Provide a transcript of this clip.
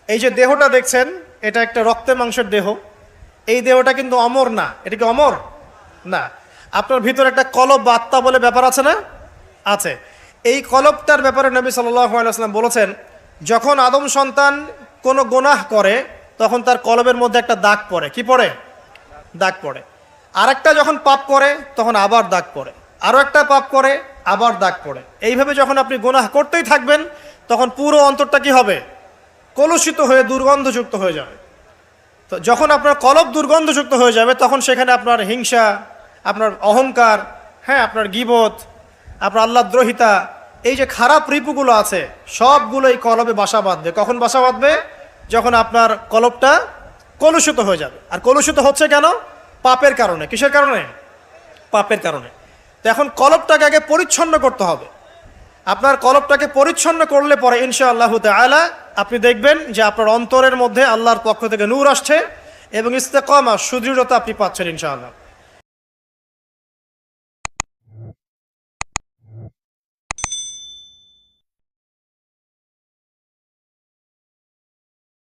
এই যে দেহটা দেখছেন, এটা একটা রক্তে মাংসের দেহ। এই দেহটা কিন্তু অমর না। এটা কি অমর? না। আপনার ভিতরে একটা কলব বা আত্মা বলে ব্যাপার আছে না? আছে। এই কলবটার ব্যাপারে নবী সাল্লাল্লাহু আলাইহি ওয়াসাল্লাম বলেছেন, যখন আদম সন্তান কোনো গুনাহ করে তখন তার কলবের মধ্যে একটা দাগ পড়ে। কি পড়ে? দাগ পড়ে। আরেকটা যখন পাপ করে তখন আবার দাগ পড়ে, আরও একটা পাপ করে আবার দাগ পড়ে। এইভাবে যখন আপনি গুনাহ করতেই থাকবেন তখন পুরো অন্তরটা কি হবে? কলুষিত হয়ে দুর্গন্ধযুক্ত হয়ে যাবে। তো যখন আপনার কলব দুর্গন্ধযুক্ত হয়ে যাবে তখন সেখানে আপনার হিংসা, আপনার অহংকার, হ্যাঁ, আপনার গীবত, আপনার আল্লাহদ্রোহিতা, এই যে খারাপ রিপুগুলো আছে সবগুলো এই কলবে বাসা বাঁধবে। কখন বাসা বাঁধবে? যখন আপনার কলবটা কলুষিত হয়ে যাবে। আর কলুষিত হচ্ছে কেন? পাপের কারণে। কিসের কারণে? পাপের কারণে। তো এখন কলবটাকে আগে পরিচ্ছন্ন করতে হবে। আপনার কলবটাকে পরিচ্ছন্ন করলে পরে ইনশাআল্লাহ তাআলা আপনি দেখবেন যে আপনার অন্তরের মধ্যে আল্লাহর পক্ষ থেকে নূর আসছে এবং ইস্তেকামা, সুদৃঢ়তা আপনি পাচ্ছেন ইনশাআল্লাহ।